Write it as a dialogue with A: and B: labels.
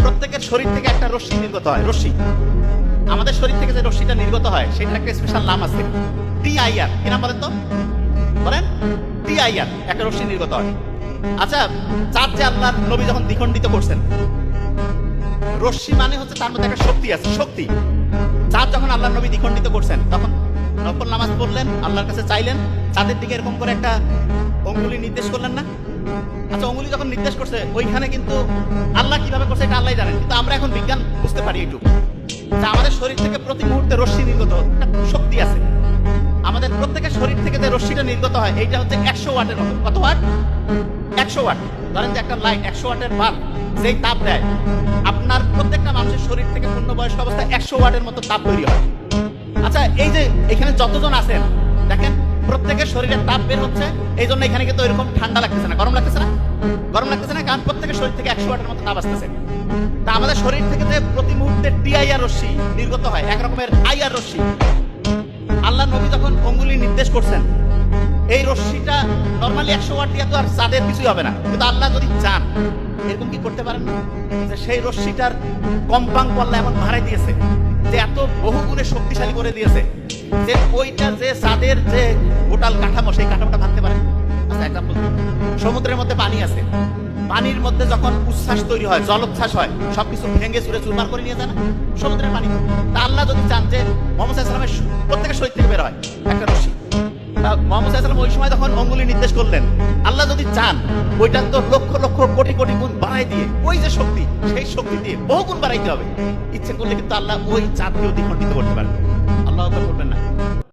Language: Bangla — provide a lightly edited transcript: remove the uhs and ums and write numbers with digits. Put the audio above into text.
A: প্রত্যেকের শরীর থেকে একটা রশ্মি নির্গত হয়। রশ্মি, আমাদের শরীর থেকে যে রশ্মিটা নির্গত হয় সেটার একটা স্পেশাল নাম আছে, TIR। কি নাম বলেন তো? বলেন। TIR একটা রশ্মি নির্গত হয়। আচ্ছা, চাঁদ যে আল্লাহর নবী যখন দ্বিখণ্ডিত করছেন, রশ্মি মানে হচ্ছে তার মধ্যে একটা শক্তি আছে, শক্তি। চাঁদ যখন আল্লাহর নবী দ্বিখণ্ডিত করছেন তখন নফল নামাজ পড়লেন, আল্লাহর কাছে চাইলেন, চাঁদের দিকে এরকম করে একটা অঙ্গুলি নির্দেশ করলেন না? আচ্ছা, অঙ্গুলি যখন নির্দেশ করছে ওইখানে কিন্তু আল্লাহ কিভাবে করছে এটা আল্লাহ জানেন, কিন্তু আমরা এখন বিজ্ঞান বুঝতে পারি একটু যে আমাদের শরীর থেকে প্রতি মুহূর্তে রশ্মি নির্গত একটা শক্তি আছে। আমাদের প্রত্যেকের শরীর থেকে যে রশ্মিটা নির্গত হয় এইটা হচ্ছে 100 ওয়াটের মতো। কত ওয়াট? 100 ওয়াট। ধরেন যে একটা লাইট 100 ওয়াটের বাল্ব যেই তাপ দেয়, আপনার প্রত্যেকটা মানুষের শরীর থেকে পূর্ণবয়স্ক অবস্থায় 100 ওয়াটের মতো তাপ তৈরি হয়। আচ্ছা, এই যে এখানে যতজন আছেন দেখেন প্রত্যেকের শরীরে তাপ বের হচ্ছে, এই জন্য এখানে কিন্তু এরকম ঠান্ডা লাগতেছে না, গরম লাগতেছে না? গরম লাগতেছে না, কারণ প্রত্যেকের শরীর থেকে 100 ওয়াটের মতো তাপ আসতেছে। তা আমাদের শরীর থেকে যে প্রতি মুহূর্তে TIR রশ্মি নির্গত হয়, এক রকমের IR রশ্মি। আল্লাহ নবী যখন অঙ্গুলি নির্দেশ করছেন, এই রশ্মিটা নরমালি 100 ওয়াট দিয়ে তো আর চাঁদের কিছুই হবে না, কিন্তু আল্লাহ যদি চান এরকম কি করতে পারেন না যে সেই রশ্মিটার কম্পাঙ্ক আল্লাহ এমন বাড়াই দিয়েছে যে এত বহুগুণে শক্তিশালী করে দিয়েছে যে ওইটা যে চাঁদের যে গোটাল কাঠামো সেই কাঠামোটা ভাঙতে পারে। আচ্ছা, এক্সাম্পল, সমুদ্রের মধ্যে পানি আছে, পানির মধ্যে যখন উচ্ছ্বাস তৈরি হয়, জলোচ্ছ্বাস হয়, সবকিছু ভেঙে চুরে চুরমার করে নিয়ে যায় না সমুদ্রের পানি? তা আল্লাহ যদি চান যে মোহাম্মদ সাল্লাল্লাহু আলাইহি ওয়াসাল্লামের প্রত্যেকের শরীর থেকে বের হয় একটা রশ্মি, মোহাম্মদ সাল্লাল্লাহু আলাইহি ওয়াসাল্লাম ওই সময় যখন অঙ্গুলি নির্দেশ করলেন, আল্লাহ যদি চান ওইটা তো লক্ষ লক্ষ কোটি কোটি গুণ বাড়াই দিয়ে, ওই যে শক্তি সেই শক্তি দিয়ে বহু গুণ বাড়াইতে হবে। ইচ্ছে করলে কিন্তু আল্লাহ ওই চাঁদকেও দ্বিখণ্ডিত করতে পারেন। আল্লাহ করবেন না?